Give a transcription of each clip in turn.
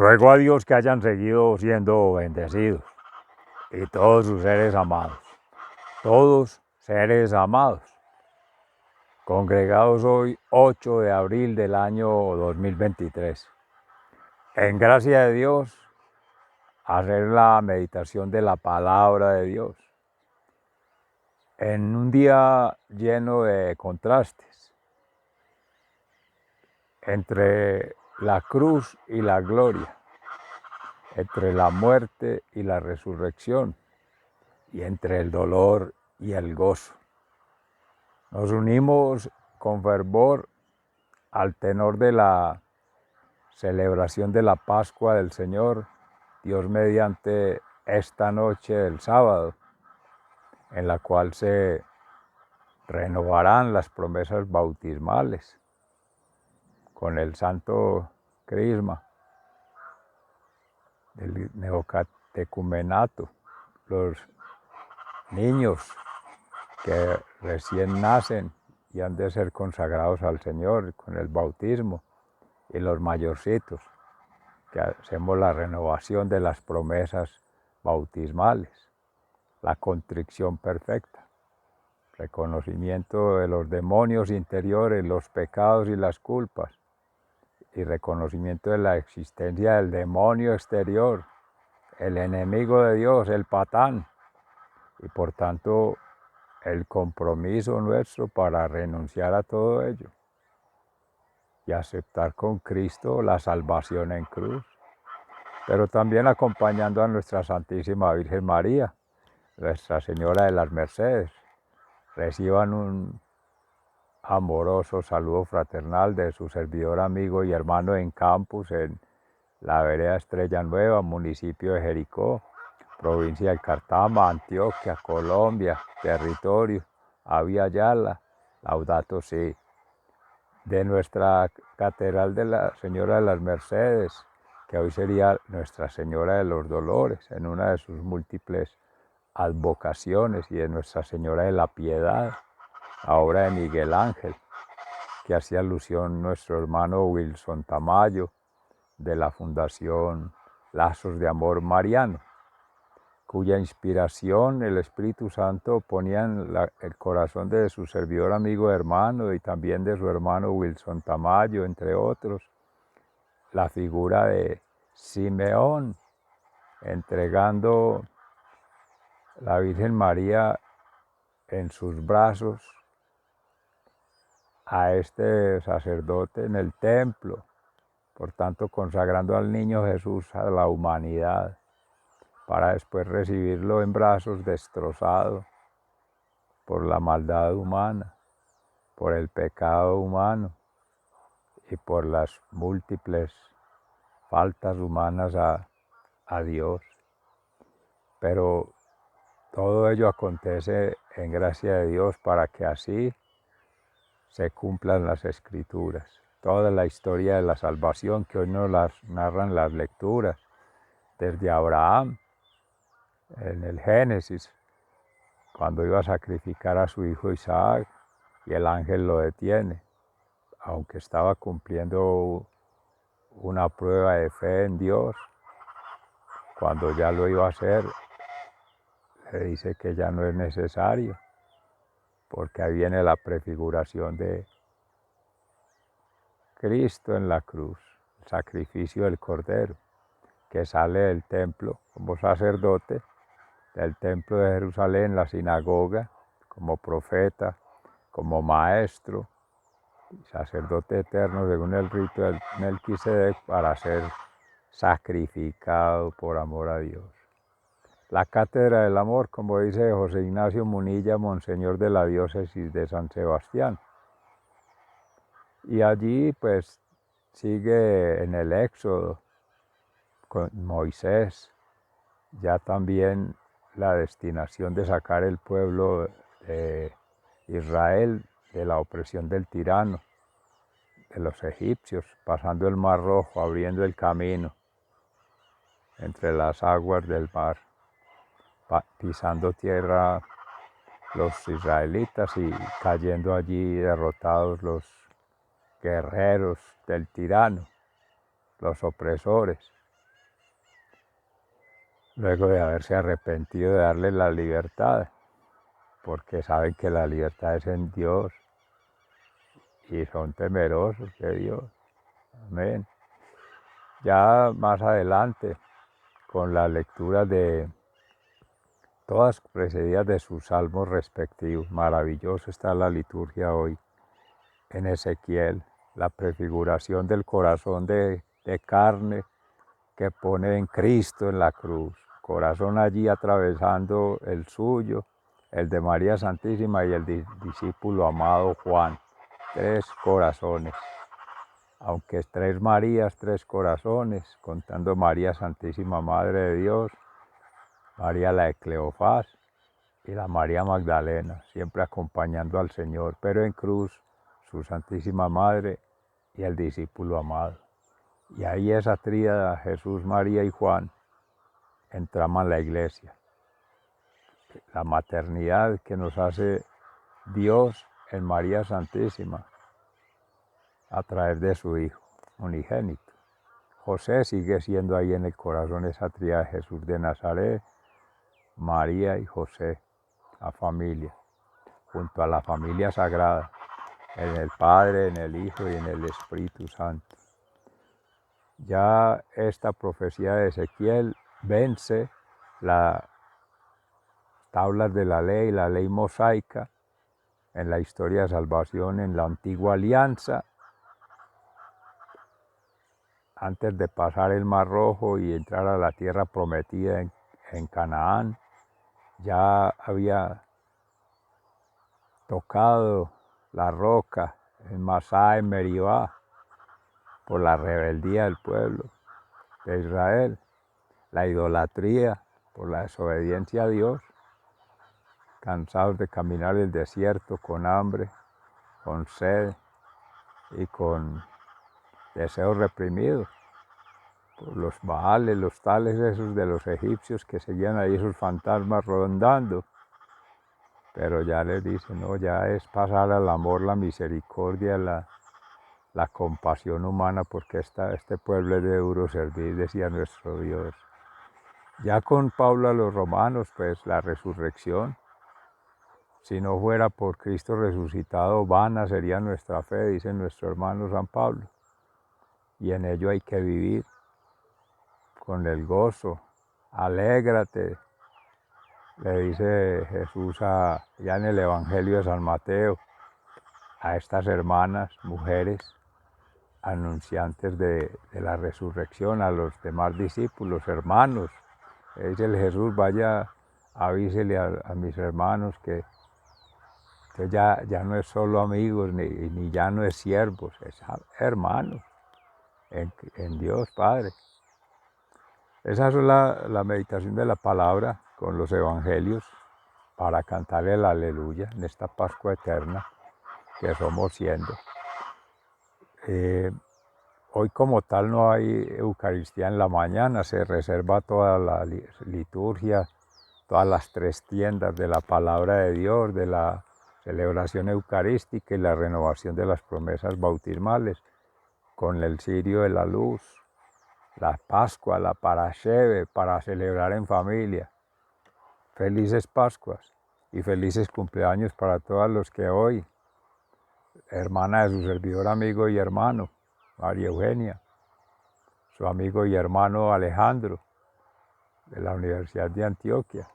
Ruego a Dios que hayan seguido siendo bendecidos y todos sus seres amados, todos seres amados, congregados hoy 8 de abril del año 2023. En gracia de Dios, hacer la meditación de la palabra de Dios. En un día lleno de contrastes entre la cruz y la gloria, entre la muerte y la resurrección, y entre el dolor y el gozo. Nos unimos con fervor al tenor de la celebración de la Pascua del Señor, Dios mediante esta noche del sábado, en la cual se renovarán las promesas bautismales con el Santo Crisma del neocatecumenato. Los niños que recién nacen y han de ser consagrados al Señor con el bautismo, y los mayorcitos, que hacemos la renovación de las promesas bautismales, la contrición perfecta, reconocimiento de los demonios interiores, los pecados y las culpas, y reconocimiento de la existencia del demonio exterior, el enemigo de Dios, el Patán, y por tanto el compromiso nuestro para renunciar a todo ello y aceptar con Cristo la salvación en cruz, pero también acompañando a nuestra Santísima Virgen María, Nuestra Señora de las Mercedes. Reciban un amoroso saludo fraternal de su servidor, amigo y hermano en campus en la vereda Estrella Nueva, municipio de Jericó, provincia del Cartama, Antioquia, Colombia, territorio, Avia Yala, Laudato Si, de nuestra Catedral de la Señora de las Mercedes, que hoy sería Nuestra Señora de los Dolores, en una de sus múltiples advocaciones, y de Nuestra Señora de la Piedad, la obra de Miguel Ángel, que hacía alusión nuestro hermano Wilson Tamayo, de la Fundación Lazos de Amor Mariano, cuya inspiración el Espíritu Santo ponía en el corazón de su servidor, amigo, hermano, y también de su hermano Wilson Tamayo, entre otros, la figura de Simeón, entregando la Virgen María en sus brazos a este sacerdote en el templo, por tanto consagrando al niño Jesús a la humanidad, para después recibirlo en brazos destrozado por la maldad humana, por el pecado humano y por las múltiples faltas humanas a Dios. Pero todo ello acontece en gracia de Dios para que así se cumplan las Escrituras. Toda la historia de la salvación que hoy nos las narran las lecturas, desde Abraham, en el Génesis, cuando iba a sacrificar a su hijo Isaac y el ángel lo detiene, aunque estaba cumpliendo una prueba de fe en Dios, cuando ya lo iba a hacer, le dice que ya no es necesario, porque ahí viene la prefiguración de Cristo en la cruz, el sacrificio del Cordero, que sale del templo como sacerdote, del templo de Jerusalén, la sinagoga, como profeta, como maestro, sacerdote eterno según el rito del Melquisedec, para ser sacrificado por amor a Dios. La cátedra del amor, como dice José Ignacio Munilla, monseñor de la diócesis de San Sebastián. Y allí pues sigue en el Éxodo con Moisés, ya también la destinación de sacar el pueblo de Israel de la opresión del tirano, de los egipcios, pasando el Mar Rojo, abriendo el camino entre las aguas del mar, pisando tierra los israelitas y cayendo allí derrotados los guerreros del tirano, los opresores. luego de haberse arrepentido de darle la libertad, porque saben que la libertad es en Dios y son temerosos de Dios. Amén. Ya más adelante, con la lectura de todas precedidas de sus salmos respectivos, maravilloso está la liturgia hoy. En Ezequiel, la prefiguración del corazón de carne que pone en Cristo en la cruz, corazón allí atravesando el suyo, el de María Santísima y el discípulo amado Juan, tres corazones, aunque tres Marías, tres corazones, contando María Santísima Madre de Dios, María la de Cleofás y la María Magdalena, siempre acompañando al Señor, pero en cruz su Santísima Madre y el discípulo amado. Y ahí esa tríada, Jesús, María y Juan, entraman la iglesia. La maternidad que nos hace Dios en María Santísima a través de su Hijo unigénito. José sigue siendo ahí en el corazón esa tríada, Jesús de Nazaret, María y José, la familia, junto a la familia sagrada, en el Padre, en el Hijo y en el Espíritu Santo. Ya esta profecía de Ezequiel vence las tablas de la ley mosaica en la historia de salvación en la antigua alianza, antes de pasar el Mar Rojo y entrar a la tierra prometida en Canaán. Ya había tocado la roca en Masá, en Meribá, por la rebeldía del pueblo de Israel, la idolatría, por la desobediencia a Dios, cansados de caminar el desierto con hambre, con sed y con deseos reprimidos por los baales, los tales esos de los egipcios que seguían ahí esos fantasmas rondando. Pero ya les dicen, no, ya es pasar al amor, la misericordia, la compasión humana, porque este pueblo es de duro servir, decía nuestro Dios. Ya con Pablo a los romanos, pues la resurrección, si no fuera por Cristo resucitado, vana sería nuestra fe, dice nuestro hermano San Pablo. Y en ello hay que vivir con el gozo. Alégrate, le dice Jesús ya en el Evangelio de San Mateo, a estas hermanas, mujeres, anunciantes de la resurrección, a los demás discípulos, hermanos. Dice el Jesús, vaya, avísele a mis hermanos que ya no es solo amigos, ni ya no es siervos, es hermanos en Dios Padre. Esa es la meditación de la palabra con los evangelios para cantarle el aleluya en esta Pascua eterna que somos siendo. Hoy como tal no hay Eucaristía en la mañana, se reserva toda la liturgia, todas las tres tiendas de la palabra de Dios, de la celebración eucarística y la renovación de las promesas bautismales, con el cirio de la luz, la Pascua, la Parasheve, para celebrar en familia. Felices Pascuas y felices cumpleaños para todos los que hoy, hermana de su servidor, amigo y hermano, María Eugenia, su amigo y hermano Alejandro, de la Universidad de Antioquia,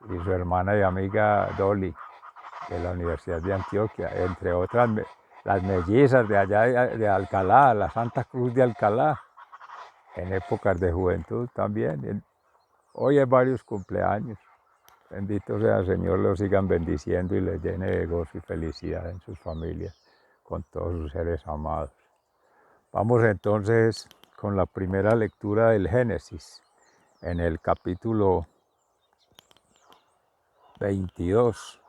y su hermana y amiga Dolly, de la Universidad de Antioquia, entre otras las mellizas de allá de Alcalá, la Santa Cruz de Alcalá, en épocas de juventud también. Hoy hay varios cumpleaños. Bendito sea el Señor, los sigan bendiciendo y les llene de gozo y felicidad en sus familias, con todos sus seres amados. Vamos entonces con la primera lectura del Génesis, en el capítulo 22.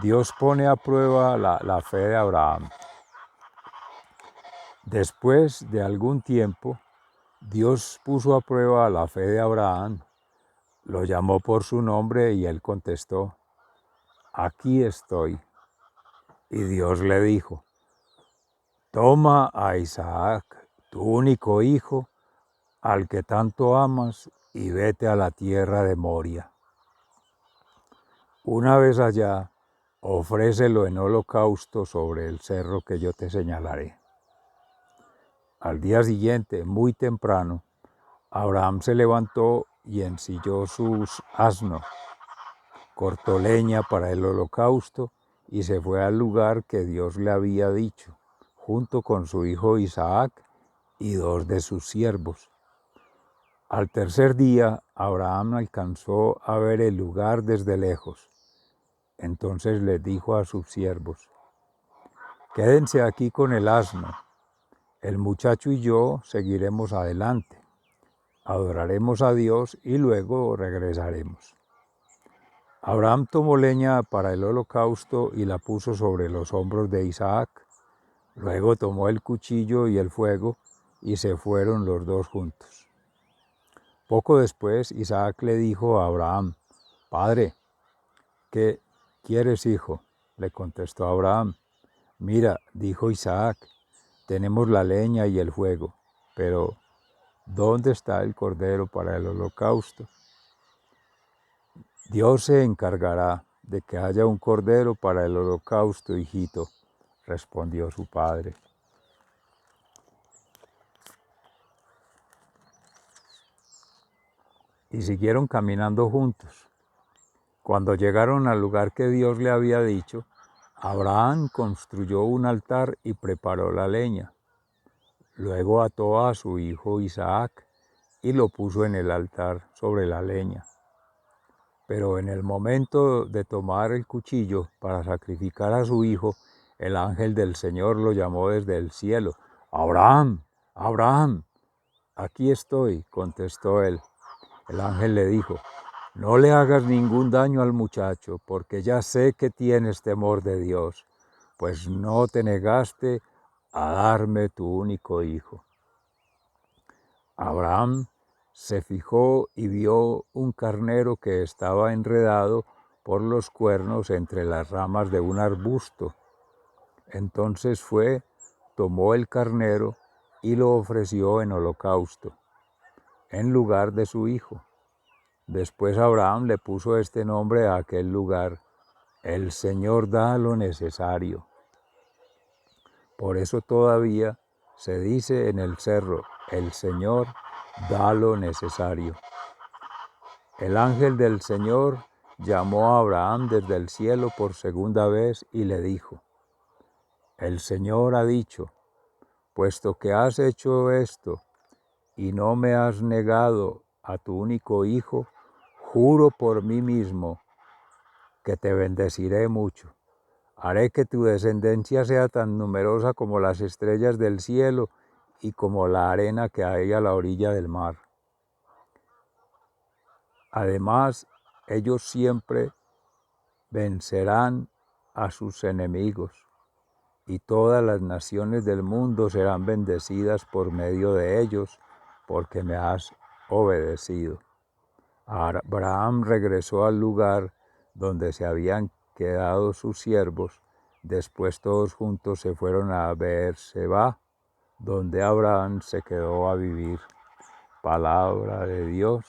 Dios pone a prueba la fe de Abraham. Después de algún tiempo, Dios puso a prueba la fe de Abraham, lo llamó por su nombre y él contestó, aquí estoy. Y Dios le dijo, toma a Isaac, tu único hijo, al que tanto amas, y vete a la tierra de Moria. Una vez allá, ofrécelo en holocausto sobre el cerro que yo te señalaré. Al día siguiente, muy temprano, Abraham se levantó y ensilló sus asnos, cortó leña para el holocausto y se fue al lugar que Dios le había dicho, junto con su hijo Isaac y 2 de sus siervos. Al tercer día, Abraham alcanzó a ver el lugar desde lejos. Entonces les dijo a sus siervos: quédense aquí con el asno, el muchacho y yo seguiremos adelante, adoraremos a Dios y luego regresaremos. Abraham tomó leña para el holocausto y la puso sobre los hombros de Isaac. Luego tomó el cuchillo y el fuego y se fueron los dos juntos. Poco después Isaac le dijo a Abraham: Padre, ¿qué quieres, hijo? Le contestó Abraham. Mira, dijo Isaac, tenemos la leña y el fuego, pero ¿dónde está el cordero para el holocausto? Dios se encargará de que haya un cordero para el holocausto, hijito, respondió su padre. Y siguieron caminando juntos. Cuando llegaron al lugar que Dios le había dicho, Abraham construyó un altar y preparó la leña. Luego ató a su hijo Isaac y lo puso en el altar sobre la leña. Pero en el momento de tomar el cuchillo para sacrificar a su hijo, el ángel del Señor lo llamó desde el cielo. ¡Abraham! ¡Abraham! Aquí estoy, contestó él. El ángel le dijo: no le hagas ningún daño al muchacho, porque ya sé que tienes temor de Dios, pues no te negaste a darme tu único hijo. Abraham se fijó y vio un carnero que estaba enredado por los cuernos entre las ramas de un arbusto. Entonces fue, tomó el carnero y lo ofreció en holocausto, en lugar de su hijo. Después Abraham le puso este nombre a aquel lugar: el Señor da lo necesario. Por eso todavía se dice en el cerro: el Señor da lo necesario. El ángel del Señor llamó a Abraham desde el cielo por segunda vez y le dijo: el Señor ha dicho, puesto que has hecho esto y no me has negado a tu único hijo, juro por mí mismo que te bendeciré mucho. Haré que tu descendencia sea tan numerosa como las estrellas del cielo y como la arena que hay a la orilla del mar. Además, ellos siempre vencerán a sus enemigos, y todas las naciones del mundo serán bendecidas por medio de ellos, porque me has obedecido. Abraham regresó al lugar donde se habían quedado sus siervos. Después todos juntos se fueron a Beerseba, donde Abraham se quedó a vivir. Palabra de Dios.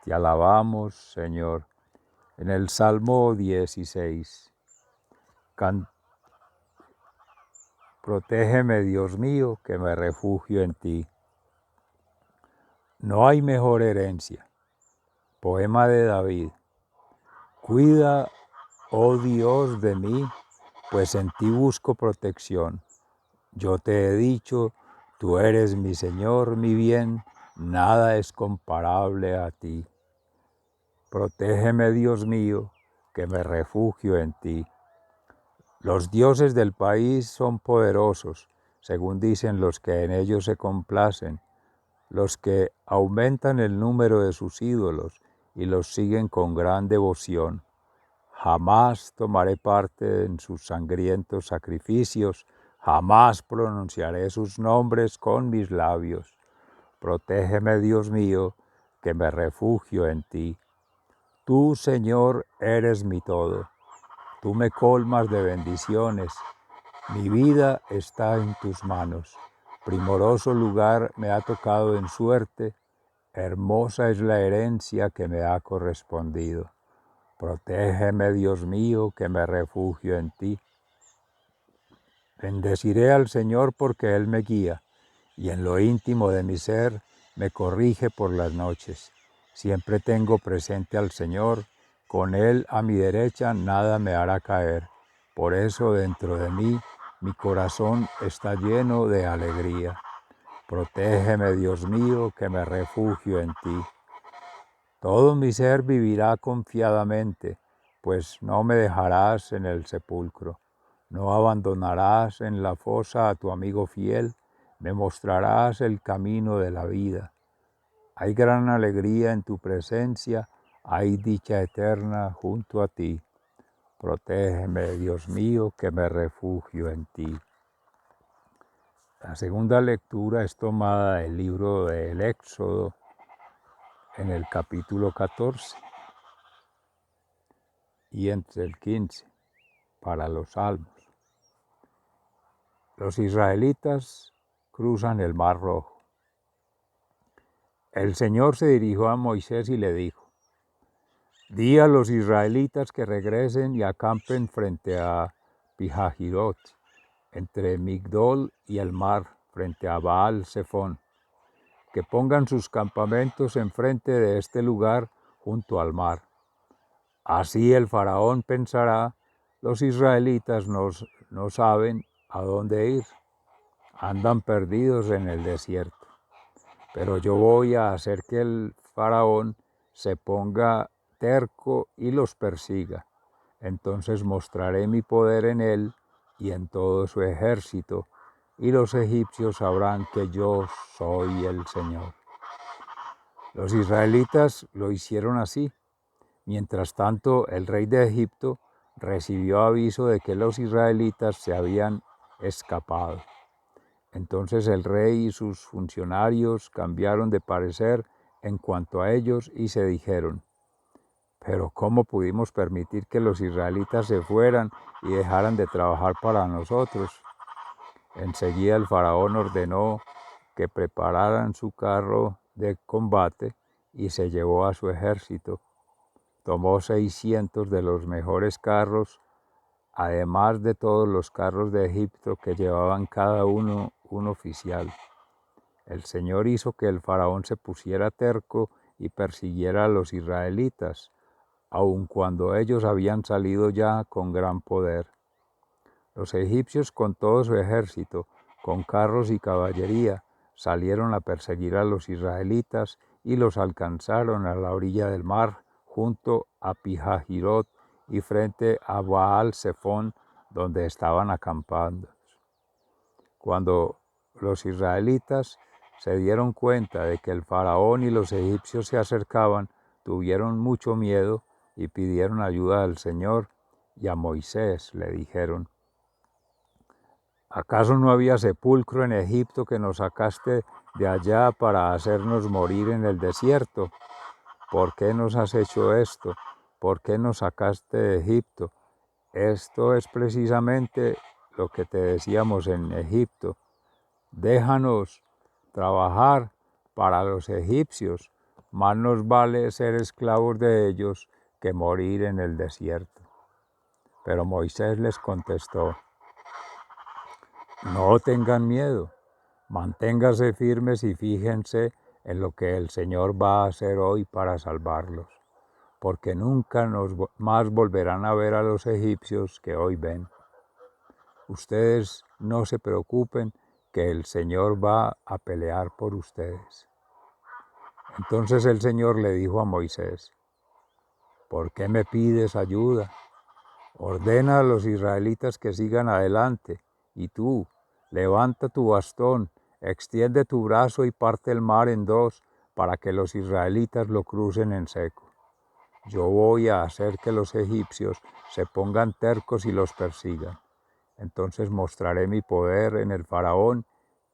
Te alabamos, Señor. En el Salmo 16. Protégeme, Dios mío, que me refugio en ti. No hay mejor herencia. Poema de David. Cuida, oh Dios, de mí, pues en ti busco protección. Yo te he dicho, tú eres mi Señor, mi bien, nada es comparable a ti. Protégeme, Dios mío, que me refugio en ti. Los dioses del país son poderosos, según dicen los que en ellos se complacen, los que aumentan el número de sus ídolos y los siguen con gran devoción. Jamás tomaré parte en sus sangrientos sacrificios, jamás pronunciaré sus nombres con mis labios. Protégeme, Dios mío, que me refugio en ti. Tú, Señor, eres mi todo. Tú me colmas de bendiciones. Mi vida está en tus manos. Primoroso lugar me ha tocado en suerte, hermosa es la herencia que me ha correspondido. Protégeme, Dios mío, que me refugio en ti. Bendeciré al Señor porque Él me guía, y en lo íntimo de mi ser me corrige por las noches. Siempre tengo presente al Señor, con Él a mi derecha nada me hará caer. Por eso dentro de mí mi corazón está lleno de alegría. Protégeme, Dios mío, que me refugio en ti. Todo mi ser vivirá confiadamente, pues no me dejarás en el sepulcro. No abandonarás en la fosa a tu amigo fiel, me mostrarás el camino de la vida. Hay gran alegría en tu presencia, hay dicha eterna junto a ti. Protégeme, Dios mío, que me refugio en ti. La segunda lectura es tomada del libro del Éxodo, en el capítulo 14 y entre el 15, para los Salmos. Los israelitas cruzan el Mar Rojo. El Señor se dirigió a Moisés y le dijo: di a los israelitas que regresen y acampen frente a Pijahirot, entre Migdol y el mar, frente a Baal Zephón, que pongan sus campamentos enfrente de este lugar junto al mar. Así el faraón pensará: los israelitas no saben a dónde ir, andan perdidos en el desierto. Pero yo voy a hacer que el faraón se ponga terco y los persiga. Entonces mostraré mi poder en él y en todo su ejército, y los egipcios sabrán que yo soy el Señor. Los israelitas lo hicieron así. Mientras tanto, el rey de Egipto recibió aviso de que los israelitas se habían escapado. Entonces el rey y sus funcionarios cambiaron de parecer en cuanto a ellos y se dijeron: pero ¿cómo pudimos permitir que los israelitas se fueran y dejaran de trabajar para nosotros? Enseguida el faraón ordenó que prepararan su carro de combate y se llevó a su ejército. Tomó 600 de los mejores carros, además de todos los carros de Egipto que llevaban cada uno un oficial. El Señor hizo que el faraón se pusiera terco y persiguiera a los israelitas, aun cuando ellos habían salido ya con gran poder. Los egipcios con todo su ejército, con carros y caballería, salieron a perseguir a los israelitas y los alcanzaron a la orilla del mar, junto a Pijahirot y frente a Baal Zephón, donde estaban acampando. Cuando los israelitas se dieron cuenta de que el faraón y los egipcios se acercaban, tuvieron mucho miedo y pidieron ayuda al Señor, y a Moisés le dijeron: ¿acaso no había sepulcro en Egipto que nos sacaste de allá para hacernos morir en el desierto? ¿Por qué nos has hecho esto? ¿Por qué nos sacaste de Egipto? Esto es precisamente lo que te decíamos en Egipto: déjanos trabajar para los egipcios, más nos vale ser esclavos de ellos que morir en el desierto. Pero Moisés les contestó: no tengan miedo, manténganse firmes y fíjense en lo que el Señor va a hacer hoy para salvarlos, porque nunca más volverán a ver a los egipcios que hoy ven. Ustedes no se preocupen, que el Señor va a pelear por ustedes. Entonces el Señor le dijo a Moisés: ¿por qué me pides ayuda? Ordena a los israelitas que sigan adelante, y tú, levanta tu bastón, extiende tu brazo y parte el mar en dos, para que los israelitas lo crucen en seco. Yo voy a hacer que los egipcios se pongan tercos y los persigan. Entonces mostraré mi poder en el faraón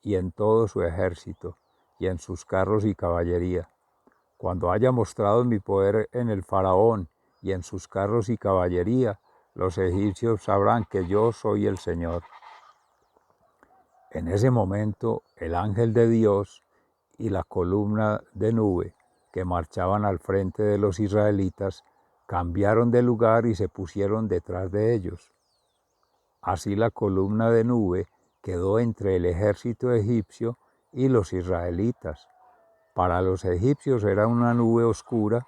y en todo su ejército, y en sus carros y caballería. Cuando haya mostrado mi poder en el faraón y en sus carros y caballería, los egipcios sabrán que yo soy el Señor. En ese momento el ángel de Dios y la columna de nube que marchaban al frente de los israelitas cambiaron de lugar y se pusieron detrás de ellos. Así la columna de nube quedó entre el ejército egipcio y los israelitas. Para los egipcios era una nube oscura,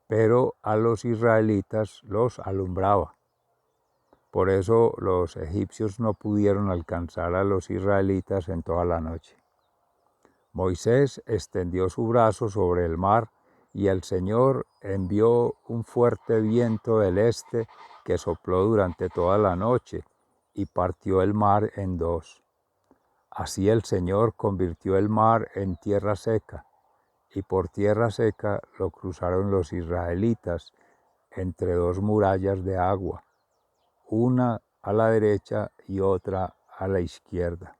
pero a los israelitas los alumbraba. Por eso los egipcios no pudieron alcanzar a los israelitas en toda la noche. Moisés extendió su brazo sobre el mar y el Señor envió un fuerte viento del este que sopló durante toda la noche y partió el mar en dos. Así el Señor convirtió el mar en tierra seca, y por tierra seca lo cruzaron los israelitas entre dos murallas de agua, una a la derecha y otra a la izquierda.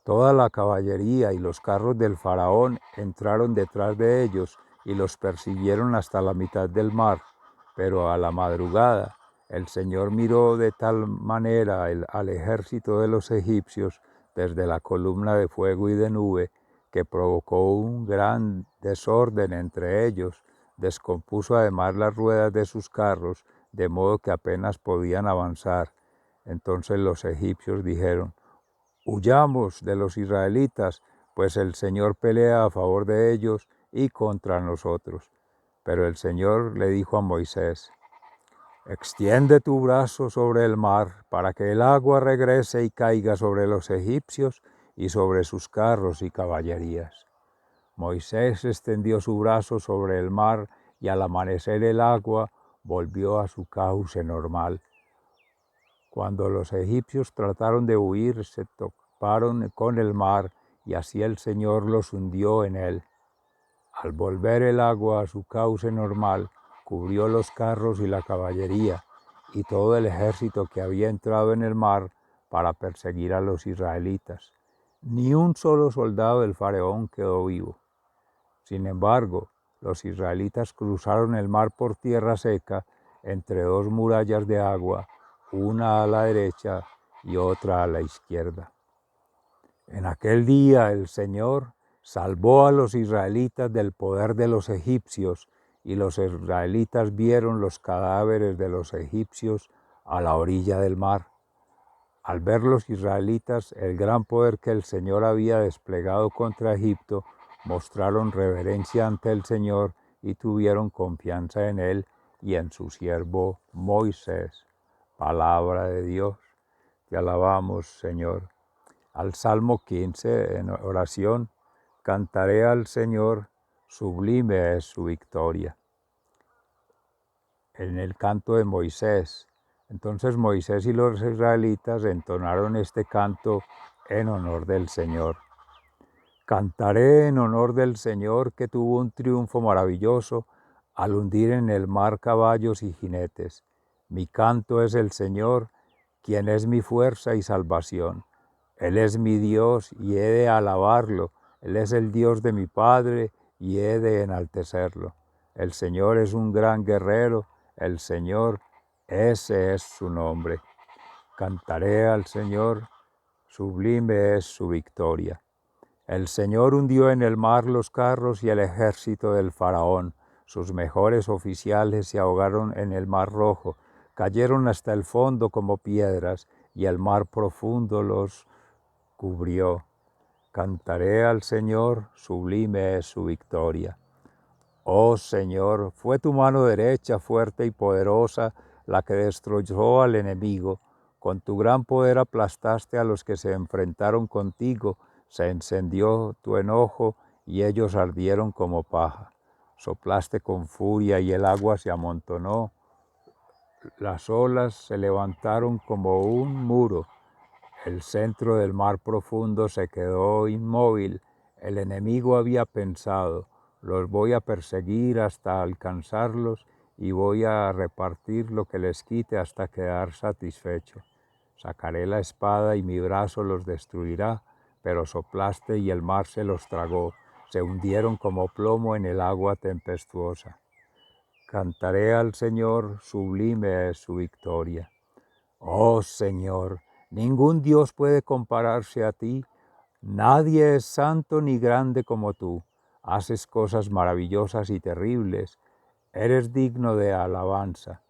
Toda la caballería y los carros del faraón entraron detrás de ellos y los persiguieron hasta la mitad del mar, pero a la madrugada el Señor miró de tal manera al ejército de los egipcios desde la columna de fuego y de nube, que provocó un gran desorden entre ellos, descompuso además las ruedas de sus carros, de modo que apenas podían avanzar. Entonces los egipcios dijeron: huyamos de los israelitas, pues el Señor pelea a favor de ellos y contra nosotros. Pero el Señor le dijo a Moisés: extiende tu brazo sobre el mar, para que el agua regrese y caiga sobre los egipcios y sobre sus carros y caballerías. Moisés extendió su brazo sobre el mar, y al amanecer el agua volvió a su cauce normal. Cuando los egipcios trataron de huir, se toparon con el mar, y así el Señor los hundió en él. Al volver el agua a su cauce normal, cubrió los carros y la caballería, y todo el ejército que había entrado en el mar para perseguir a los israelitas. Ni un solo soldado del faraón quedó vivo. Sin embargo, los israelitas cruzaron el mar por tierra seca entre dos murallas de agua, una a la derecha y otra a la izquierda. En aquel día el Señor salvó a los israelitas del poder de los egipcios, y los israelitas vieron los cadáveres de los egipcios a la orilla del mar. Al ver los israelitas el gran poder que el Señor había desplegado contra Egipto, mostraron reverencia ante el Señor y tuvieron confianza en Él y en su siervo Moisés. Palabra de Dios. Te alabamos, Señor. Al Salmo 15, en oración: cantaré al Señor, sublime es su victoria. En el canto de Moisés. Entonces Moisés y los israelitas entonaron este canto en honor del Señor. Cantaré en honor del Señor, que tuvo un triunfo maravilloso al hundir en el mar caballos y jinetes. Mi canto es el Señor, quien es mi fuerza y salvación. Él es mi Dios y he de alabarlo. Él es el Dios de mi Padre y he de enaltecerlo. El Señor es un gran guerrero. El Señor, ese es su nombre. Cantaré al Señor, sublime es su victoria. El Señor hundió en el mar los carros y el ejército del faraón. Sus mejores oficiales se ahogaron en el mar Rojo, cayeron hasta el fondo como piedras, y el mar profundo los cubrió. Cantaré al Señor, sublime es su victoria. Oh Señor, fue tu mano derecha fuerte y poderosa la que destruyó al enemigo. Con tu gran poder aplastaste a los que se enfrentaron contigo. Se encendió tu enojo y ellos ardieron como paja. Soplaste con furia y el agua se amontonó. Las olas se levantaron como un muro. El centro del mar profundo se quedó inmóvil. El enemigo había pensado: los voy a perseguir hasta alcanzarlos y voy a repartir lo que les quite hasta quedar satisfecho. Sacaré la espada y mi brazo los destruirá, pero soplaste y el mar se los tragó. Se hundieron como plomo en el agua tempestuosa. Cantaré al Señor, sublime es su victoria. Oh Señor, Ningún Dios puede compararse a ti. Nadie es santo ni grande como tú. Haces cosas maravillosas y terribles. Eres digno de alabanza.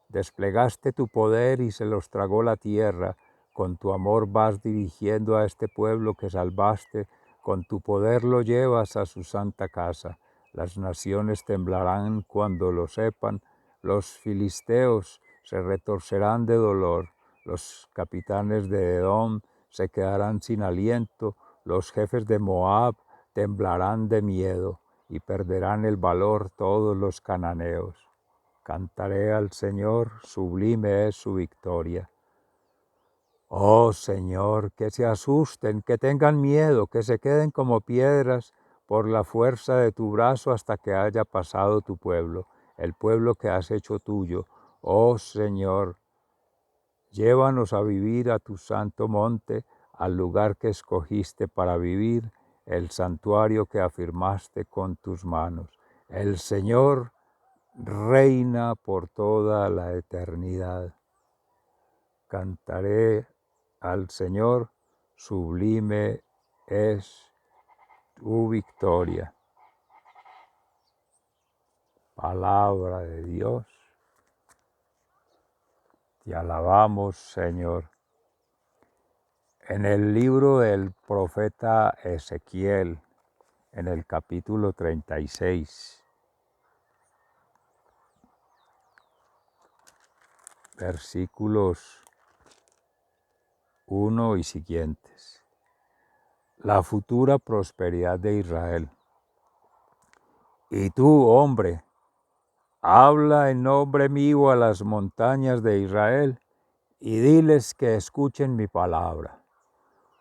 Desplegaste tu poder y se los tragó la tierra. Con tu amor vas dirigiendo a este pueblo que salvaste. Con tu poder lo llevas a su santa casa. Las naciones temblarán cuando lo sepan. Los filisteos se retorcerán de dolor. Los capitanes de Edom se quedarán sin aliento. Los jefes de Moab temblarán de miedo y perderán el valor todos los cananeos. Cantaré al Señor, sublime es su victoria. Oh Señor, que se asusten, que tengan miedo, que se queden como piedras por la fuerza de tu brazo hasta que haya pasado tu pueblo, el pueblo que has hecho tuyo. Oh Señor, llévanos a vivir a tu santo monte, al lugar que escogiste para vivir, el santuario que afirmaste con tus manos. El Señor reina por toda la eternidad. Cantaré al Señor, sublime es tu victoria. Palabra de Dios. Te alabamos, Señor. En el libro del profeta Ezequiel, en el capítulo 36, versículos 1 y siguientes. La futura prosperidad de Israel. Y tú, hombre, habla en nombre mío a las montañas de Israel y diles que escuchen mi palabra.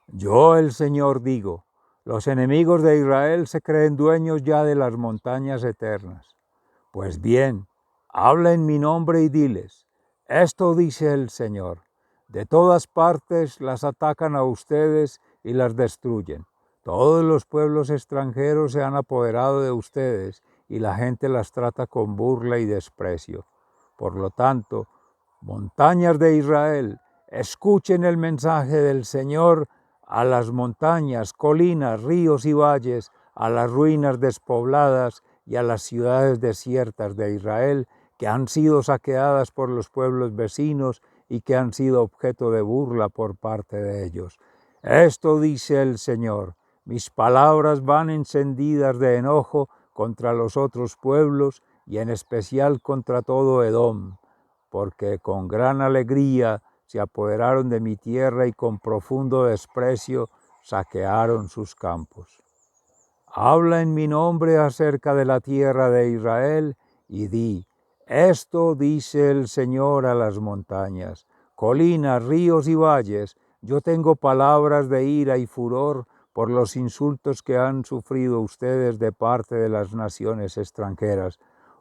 Yo, el Señor, digo, los enemigos de Israel se creen dueños ya de las montañas eternas. Pues bien, habla en mi nombre y diles, esto dice el Señor, de todas partes las atacan a ustedes y las destruyen. Todos los pueblos extranjeros se han apoderado de ustedes y la gente las trata con burla y desprecio. Por lo tanto, montañas de Israel, escuchen el mensaje del Señor a las montañas, colinas, ríos y valles, a las ruinas despobladas y a las ciudades desiertas de Israel que han sido saqueadas por los pueblos vecinos y que han sido objeto de burla por parte de ellos. Esto dice el Señor, mis palabras van encendidas de enojo contra los otros pueblos y en especial contra todo Edom, porque con gran alegría se apoderaron de mi tierra y con profundo desprecio saquearon sus campos. Habla en mi nombre acerca de la tierra de Israel y di, esto dice el Señor a las montañas, colinas, ríos y valles, yo tengo palabras de ira y furor por los insultos que han sufrido ustedes de parte de las naciones extranjeras.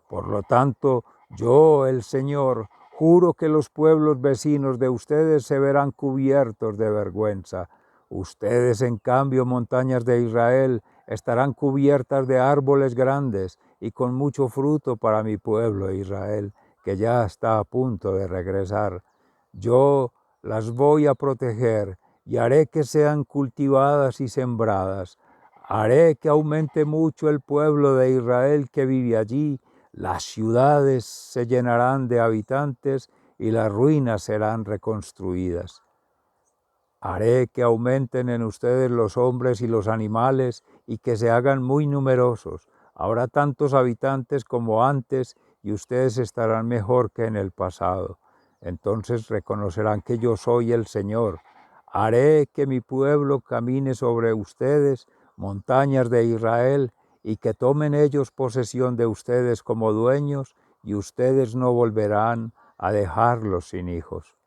Por lo tanto, yo, el Señor, juro que los pueblos vecinos de ustedes se verán cubiertos de vergüenza. Ustedes, en cambio, montañas de Israel, estarán cubiertas de árboles grandes y con mucho fruto para mi pueblo Israel, que ya está a punto de regresar. Yo las voy a proteger y haré que sean cultivadas y sembradas. Haré que aumente mucho el pueblo de Israel que vive allí. Las ciudades se llenarán de habitantes y las ruinas serán reconstruidas. Haré que aumenten en ustedes los hombres y los animales y que se hagan muy numerosos. Habrá tantos habitantes como antes y ustedes estarán mejor que en el pasado. Entonces reconocerán que yo soy el Señor. Haré que mi pueblo camine sobre ustedes, montañas de Israel, y que tomen ellos posesión de ustedes como dueños, y ustedes no volverán a dejarlos sin hijos.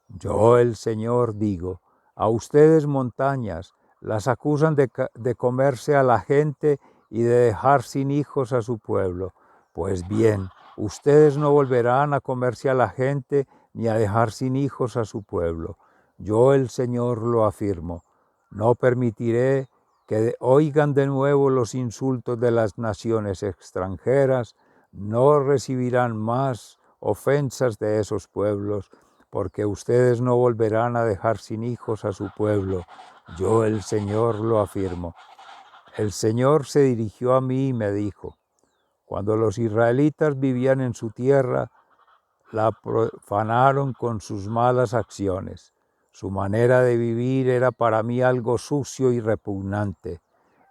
Yo, el Señor, digo, a ustedes montañas, las acusan de comerse a la gente y de dejar sin hijos a su pueblo. Pues bien, ustedes no volverán a comerse a la gente ni a dejar sin hijos a su pueblo. Yo, el Señor, lo afirmo. No permitiré que oigan de nuevo los insultos de las naciones extranjeras, no recibirán más ofensas de esos pueblos, porque ustedes no volverán a dejar sin hijos a su pueblo. Yo el Señor lo afirmo. El Señor se dirigió a mí y me dijo: cuando los israelitas vivían en su tierra, la profanaron con sus malas acciones. Su manera de vivir era para mí algo sucio y repugnante.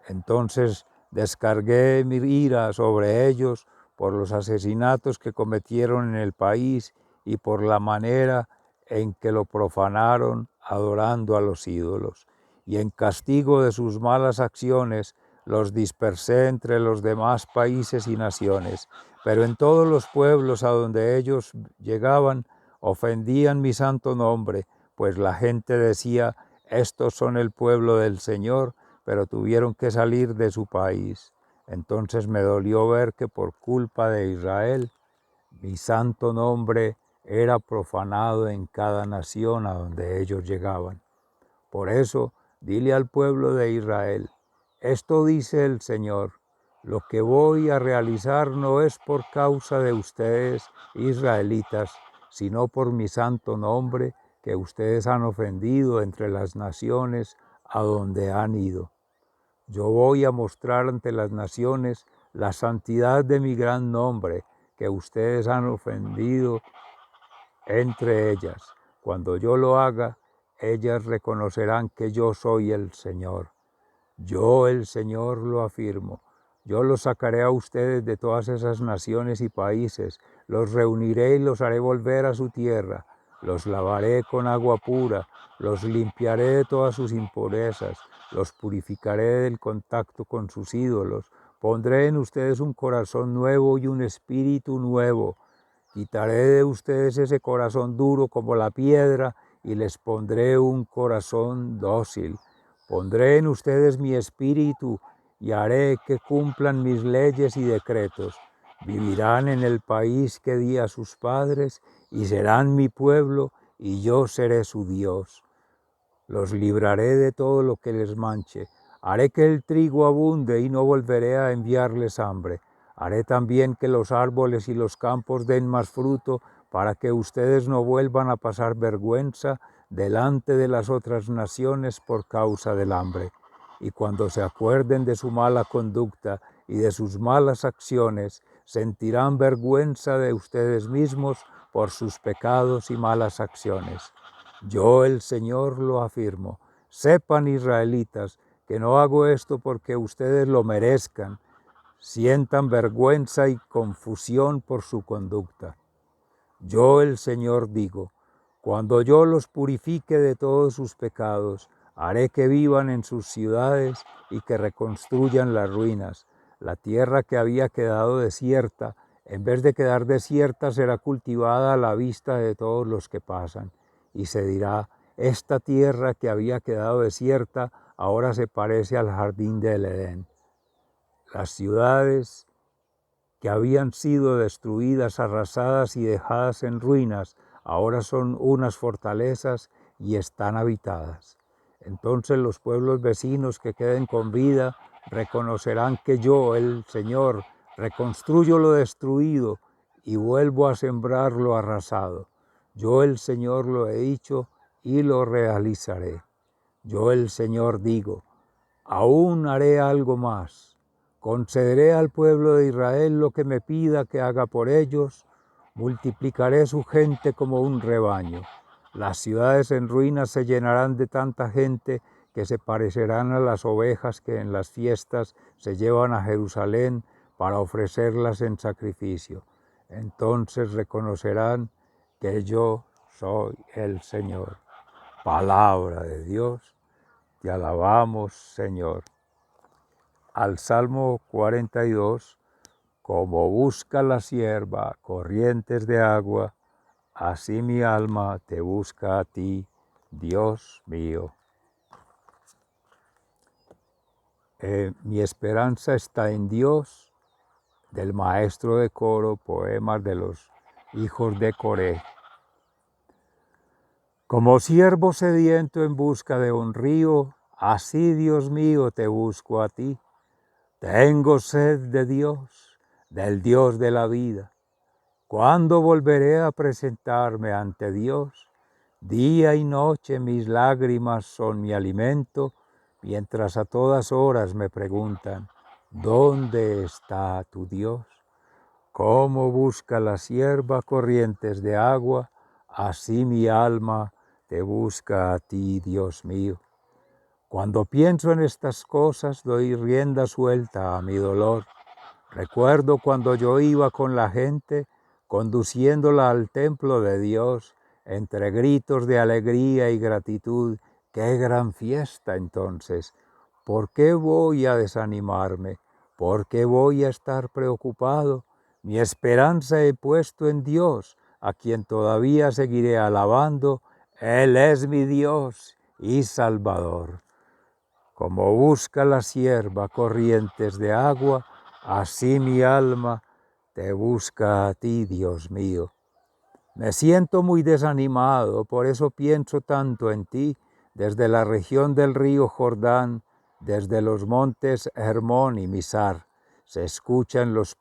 Entonces descargué mi ira sobre ellos por los asesinatos que cometieron en el país y por la manera en que lo profanaron adorando a los ídolos. Y en castigo de sus malas acciones los dispersé entre los demás países y naciones. Pero en todos los pueblos a donde ellos llegaban ofendían mi santo nombre, pues la gente decía: estos son el pueblo del Señor, pero tuvieron que salir de su país. Entonces me dolió ver que por culpa de Israel, mi santo nombre era profanado en cada nación a donde ellos llegaban. Por eso, dile al pueblo de Israel: esto dice el Señor, lo que voy a realizar no es por causa de ustedes, israelitas, sino por mi santo nombre, que ustedes han ofendido entre las naciones a donde han ido. Yo voy a mostrar ante las naciones la santidad de mi gran nombre, que ustedes han ofendido entre ellas. Cuando yo lo haga, ellas reconocerán que yo soy el Señor. Yo, el Señor, lo afirmo. Yo los sacaré a ustedes de todas esas naciones y países, los reuniré y los haré volver a su tierra, los lavaré con agua pura, los limpiaré de todas sus impurezas, los purificaré del contacto con sus ídolos, pondré en ustedes un corazón nuevo y un espíritu nuevo. Quitaré de ustedes ese corazón duro como la piedra y les pondré un corazón dócil. Pondré en ustedes mi espíritu y haré que cumplan mis leyes y decretos. Vivirán en el país que di a sus padres y serán mi pueblo y yo seré su Dios. Los libraré de todo lo que les manche. Haré que el trigo abunde y no volveré a enviarles hambre. Haré también que los árboles y los campos den más fruto para que ustedes no vuelvan a pasar vergüenza delante de las otras naciones por causa del hambre. Y cuando se acuerden de su mala conducta y de sus malas acciones, sentirán vergüenza de ustedes mismos por sus pecados y malas acciones. Yo, el Señor, lo afirmo. Sepan, israelitas, que no hago esto porque ustedes lo merezcan, sientan vergüenza y confusión por su conducta. Yo, el Señor, digo: cuando yo los purifique de todos sus pecados, haré que vivan en sus ciudades y que reconstruyan las ruinas. La tierra que había quedado desierta, en vez de quedar desierta, será cultivada a la vista de todos los que pasan. Y se dirá: esta tierra que había quedado desierta, ahora se parece al jardín del Edén. Las ciudades que habían sido destruidas, arrasadas y dejadas en ruinas, ahora son unas fortalezas y están habitadas. Entonces los pueblos vecinos que queden con vida reconocerán que yo, el Señor, reconstruyo lo destruido y vuelvo a sembrar lo arrasado. Yo, el Señor, lo he dicho y lo realizaré. Yo, el Señor, digo: aún haré algo más. Concederé al pueblo de Israel lo que me pida que haga por ellos. Multiplicaré su gente como un rebaño. Las ciudades en ruinas se llenarán de tanta gente que se parecerán a las ovejas que en las fiestas se llevan a Jerusalén para ofrecerlas en sacrificio. Entonces reconocerán que yo soy el Señor. Palabra de Dios. Te alabamos, Señor. Al Salmo 42, como busca la sierva corrientes de agua, así mi alma te busca a ti, Dios mío. Mi esperanza está en Dios, del maestro de coro, poemas de los hijos de Coré. Como siervo sediento en busca de un río, así, Dios mío, te busco a ti. Tengo sed de Dios, del Dios de la vida. ¿Cuándo volveré a presentarme ante Dios? Día y noche mis lágrimas son mi alimento, mientras a todas horas me preguntan, ¿dónde está tu Dios? Como busca la sierva corrientes de agua, así mi alma te busca a ti, Dios mío. Cuando pienso en estas cosas, doy rienda suelta a mi dolor. Recuerdo cuando yo iba con la gente, conduciéndola al templo de Dios, entre gritos de alegría y gratitud. ¡Qué gran fiesta entonces! ¿Por qué voy a desanimarme? ¿Por qué voy a estar preocupado? Mi esperanza he puesto en Dios, a quien todavía seguiré alabando. Él es mi Dios y Salvador. Como busca la sierva corrientes de agua, así mi alma te busca a ti, Dios mío. Me siento muy desanimado, por eso pienso tanto en ti, desde la región del río Jordán, desde los montes Hermón y Misar. Se escucha en los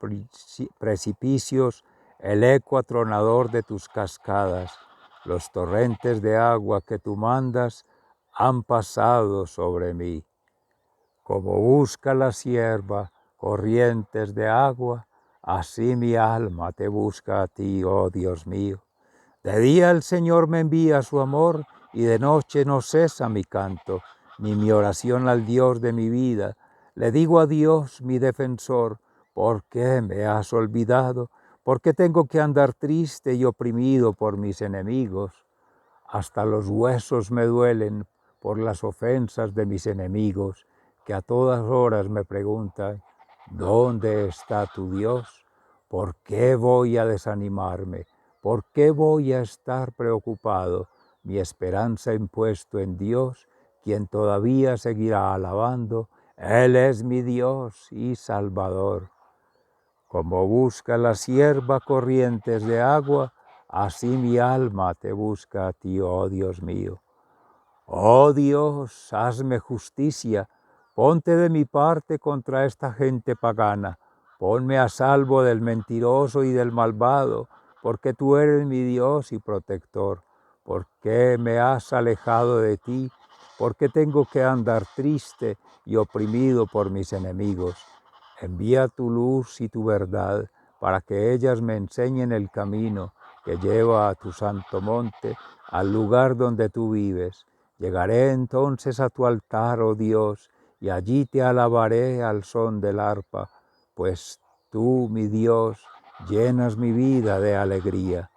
precipicios el eco atronador de tus cascadas. Los torrentes de agua que tú mandas han pasado sobre mí. Como busca la sierva corrientes de agua, así mi alma te busca a ti, oh Dios mío. De día el Señor me envía su amor y de noche no cesa mi canto, ni mi oración al Dios de mi vida. Le digo a Dios, mi defensor, ¿por qué me has olvidado? ¿Por qué tengo que andar triste y oprimido por mis enemigos? Hasta los huesos me duelen por las ofensas de mis enemigos, que a todas horas me preguntan, ¿dónde está tu Dios? ¿Por qué voy a desanimarme? ¿Por qué voy a estar preocupado? Mi esperanza he puesto en Dios, quien todavía seguirá alabando. Él es mi Dios y Salvador. Como busca la sierva corrientes de agua, así mi alma te busca a ti, oh Dios mío. Oh Dios, hazme justicia, ponte de mi parte contra esta gente pagana, ponme a salvo del mentiroso y del malvado, porque tú eres mi Dios y protector. ¿Por qué me has alejado de ti? ¿Por qué tengo que andar triste y oprimido por mis enemigos? Envía tu luz y tu verdad para que ellas me enseñen el camino que lleva a tu santo monte, al lugar donde tú vives. Llegaré entonces a tu altar, oh Dios, y allí te alabaré al son del arpa, pues tú, mi Dios, llenas mi vida de alegría.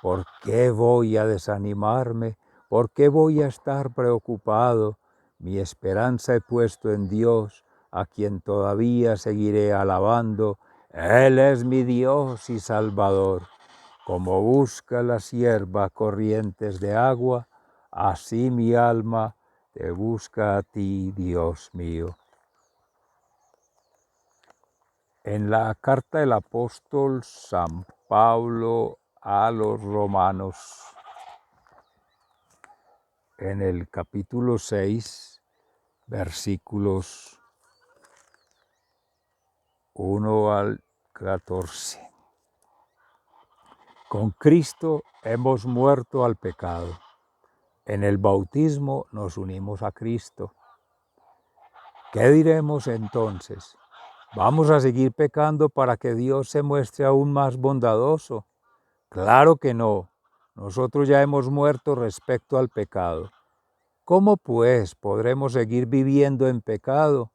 ¿Por qué voy a desanimarme? ¿Por qué voy a estar preocupado? Mi esperanza he puesto en Dios, a quien todavía seguiré alabando. Él es mi Dios y Salvador. Como busca la sierva corrientes de agua, así mi alma te busca a ti, Dios mío. En la carta del apóstol San Pablo a los romanos, en el capítulo 6, versículos 1 al 14. Con Cristo hemos muerto al pecado. En el bautismo nos unimos a Cristo. ¿Qué diremos entonces? ¿Vamos a seguir pecando para que Dios se muestre aún más bondadoso? Claro que no. Nosotros ya hemos muerto respecto al pecado. ¿Cómo pues podremos seguir viviendo en pecado?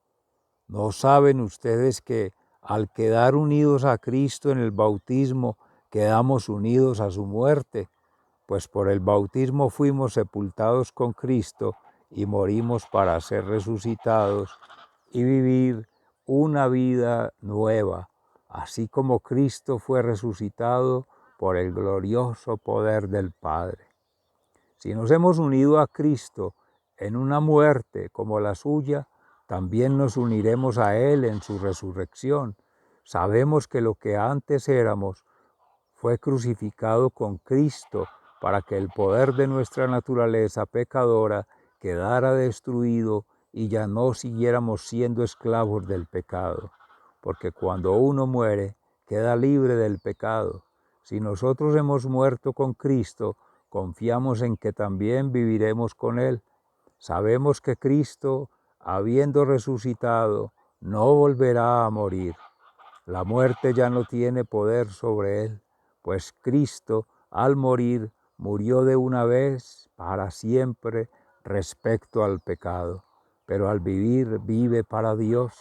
¿No saben ustedes que al quedar unidos a Cristo en el bautismo, quedamos unidos a su muerte? Pues por el bautismo fuimos sepultados con Cristo y morimos para ser resucitados y vivir una vida nueva, así como Cristo fue resucitado por el glorioso poder del Padre. Si nos hemos unido a Cristo en una muerte como la suya, también nos uniremos a Él en su resurrección. Sabemos que lo que antes éramos fue crucificado con Cristo para que el poder de nuestra naturaleza pecadora quedara destruido y ya no siguiéramos siendo esclavos del pecado. Porque cuando uno muere, queda libre del pecado. Si nosotros hemos muerto con Cristo, confiamos en que también viviremos con Él. Sabemos que Cristo, habiendo resucitado, no volverá a morir. La muerte ya no tiene poder sobre Él, pues Cristo, al morir, murió de una vez para siempre respecto al pecado, pero al vivir vive para Dios.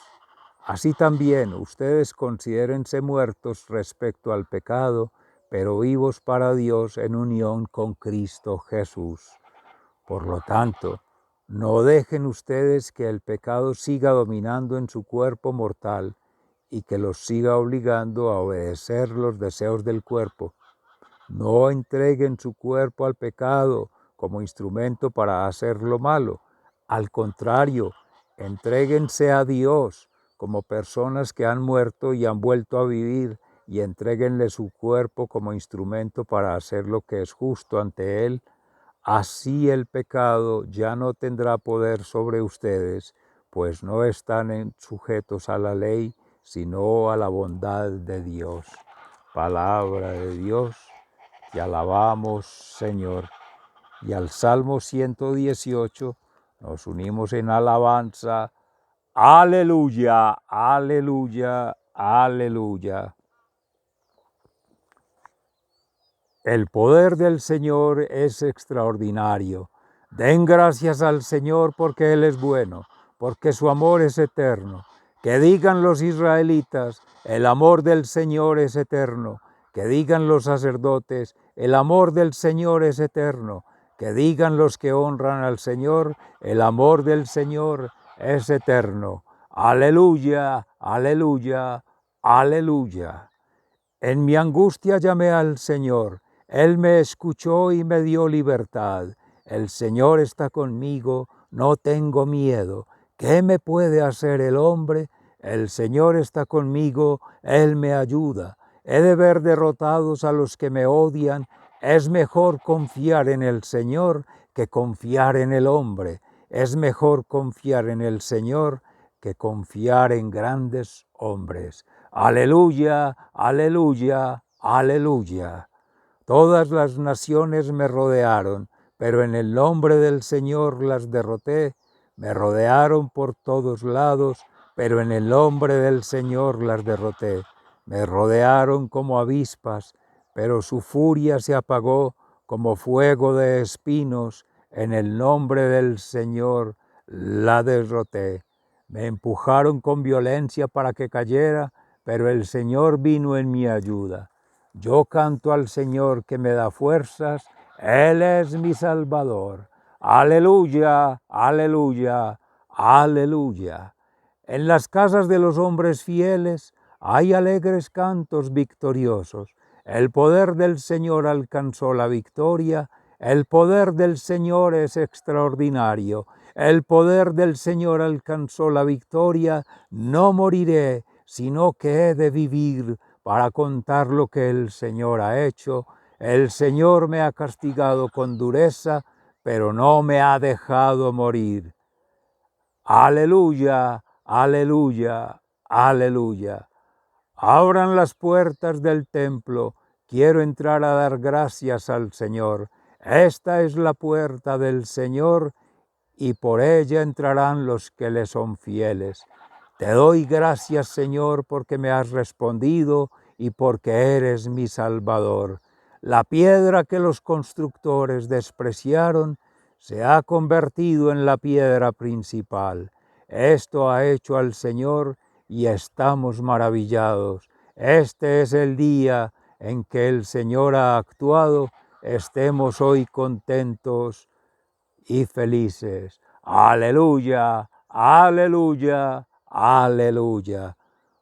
Así también ustedes considérense muertos respecto al pecado, pero vivos para Dios en unión con Cristo Jesús. Por lo tanto, no dejen ustedes que el pecado siga dominando en su cuerpo mortal y que los siga obligando a obedecer los deseos del cuerpo. No entreguen su cuerpo al pecado como instrumento para hacer lo malo. Al contrario, entréguense a Dios como personas que han muerto y han vuelto a vivir, y entréguenle su cuerpo como instrumento para hacer lo que es justo ante Él. Así el pecado ya no tendrá poder sobre ustedes, pues no están sujetos a la ley, sino a la bondad de Dios. Palabra de Dios. Te alabamos, Señor. Y al Salmo 118 nos unimos en alabanza. Aleluya, aleluya, aleluya. El poder del Señor es extraordinario. Den gracias al Señor porque Él es bueno, porque su amor es eterno. Que digan los israelitas, el amor del Señor es eterno. Que digan los sacerdotes, el amor del Señor es eterno. Que digan los que honran al Señor, el amor del Señor es eterno. Aleluya, aleluya, aleluya. En mi angustia llamé al Señor. Él me escuchó y me dio libertad. El Señor está conmigo, no tengo miedo. ¿Qué me puede hacer el hombre? El Señor está conmigo, Él me ayuda. He de ver derrotados a los que me odian. Es mejor confiar en el Señor que confiar en el hombre. Es mejor confiar en el Señor que confiar en grandes hombres. Aleluya, aleluya, aleluya. Todas las naciones me rodearon, pero en el nombre del Señor las derroté. Me rodearon por todos lados, pero en el nombre del Señor las derroté. Me rodearon como avispas, pero su furia se apagó como fuego de espinos. En el nombre del Señor la derroté. Me empujaron con violencia para que cayera, pero el Señor vino en mi ayuda. Yo canto al Señor que me da fuerzas, Él es mi Salvador. Aleluya, aleluya, aleluya. En las casas de los hombres fieles hay alegres cantos victoriosos. El poder del Señor alcanzó la victoria, el poder del Señor es extraordinario. El poder del Señor alcanzó la victoria, no moriré, sino que he de vivir para contar lo que el Señor ha hecho. El Señor me ha castigado con dureza, pero no me ha dejado morir. Aleluya, aleluya, aleluya. Abran las puertas del templo, quiero entrar a dar gracias al Señor. Esta es la puerta del Señor, y por ella entrarán los que le son fieles. Te doy gracias, Señor, porque me has respondido y porque eres mi Salvador. La piedra que los constructores despreciaron se ha convertido en la piedra principal. Esto ha hecho al Señor y estamos maravillados. Este es el día en que el Señor ha actuado. Estemos hoy contentos y felices. Aleluya, aleluya, aleluya.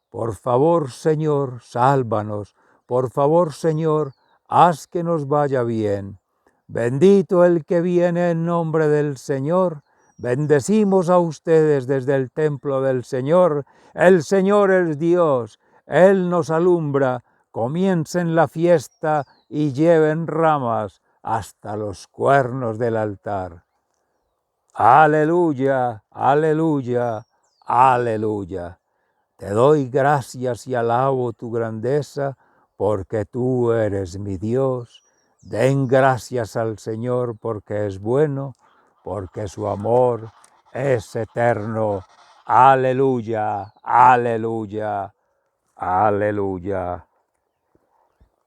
Por favor, Señor, sálvanos. Por favor, Señor, haz que nos vaya bien. Bendito el que viene en nombre del Señor. Bendecimos a ustedes desde el templo del Señor. El Señor es Dios. Él nos alumbra. Comiencen la fiesta y lleven ramas hasta los cuernos del altar. Aleluya, aleluya, aleluya. Te doy gracias y alabo tu grandeza, porque tú eres mi Dios. Den gracias al Señor porque es bueno, porque su amor es eterno. Aleluya, aleluya, aleluya.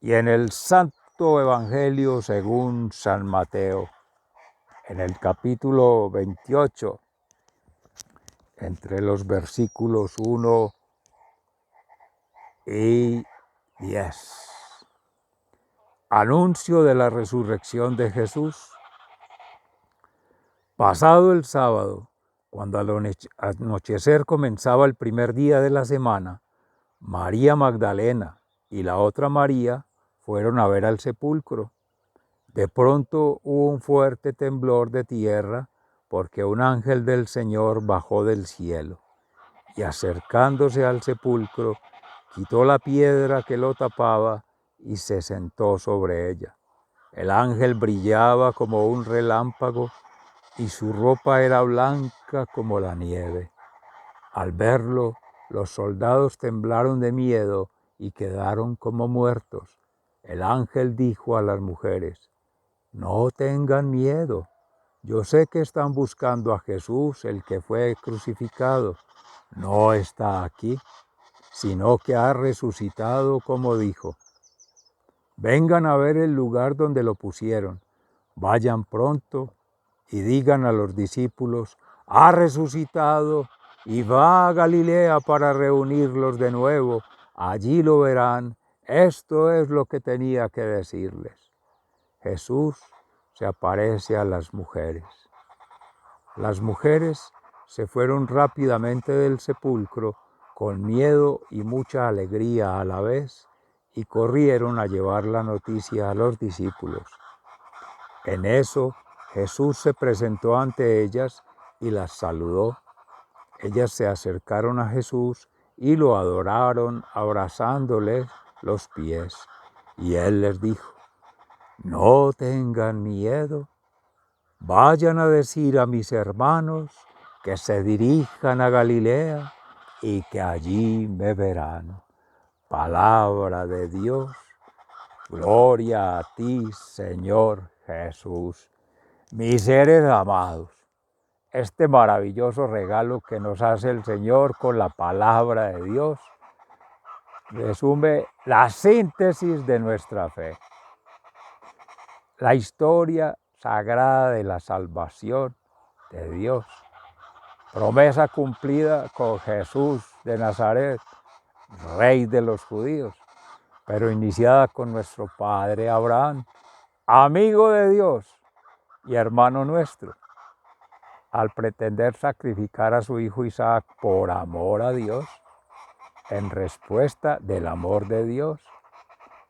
Y en el Santo Evangelio según San Mateo, en el capítulo 28, entre los versículos 1 y 10. Anuncio de la resurrección de Jesús. Pasado el sábado, cuando al anochecer comenzaba el primer día de la semana, María Magdalena y la otra María fueron a ver al sepulcro. De pronto hubo un fuerte temblor de tierra, porque un ángel del Señor bajó del cielo, y acercándose al sepulcro, quitó la piedra que lo tapaba y se sentó sobre ella. El ángel brillaba como un relámpago y su ropa era blanca como la nieve. Al verlo, los soldados temblaron de miedo y quedaron como muertos. El ángel dijo a las mujeres: no tengan miedo. Yo sé que están buscando a Jesús, el que fue crucificado. No está aquí, sino que ha resucitado como dijo. Vengan a ver el lugar donde lo pusieron. Vayan pronto y digan a los discípulos: ha resucitado y va a Galilea para reunirlos de nuevo. Allí lo verán. Esto es lo que tenía que decirles. Jesús se aparece a las mujeres. Las mujeres se fueron rápidamente del sepulcro con miedo y mucha alegría a la vez y corrieron a llevar la noticia a los discípulos. En eso Jesús se presentó ante ellas y las saludó. Ellas se acercaron a Jesús y lo adoraron abrazándoles los pies. Y él les dijo: no tengan miedo. Vayan a decir a mis hermanos que se dirijan a Galilea y que allí me verán. Palabra de Dios. Gloria a ti, Señor Jesús. Mis seres amados, este maravilloso regalo que nos hace el Señor con la palabra de Dios resume la síntesis de nuestra fe. La historia sagrada de la salvación de Dios. Promesa cumplida con Jesús de Nazaret, Rey de los judíos, pero iniciada con nuestro padre Abraham, amigo de Dios y hermano nuestro, al pretender sacrificar a su hijo Isaac por amor a Dios, en respuesta del amor de Dios,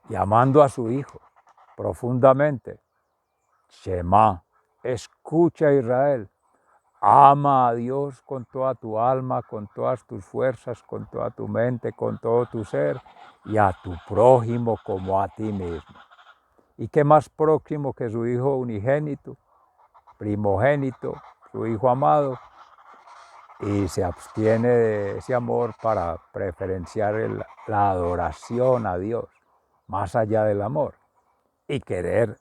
y amando a su hijo profundamente. Shema, escucha Israel, ama a Dios con toda tu alma, con todas tus fuerzas, con toda tu mente, con todo tu ser, y a tu prójimo como a ti mismo. ¿Y qué más próximo que su hijo unigénito, primogénito, su hijo amado? Y se abstiene de ese amor para preferenciar la adoración a Dios, más allá del amor, y querer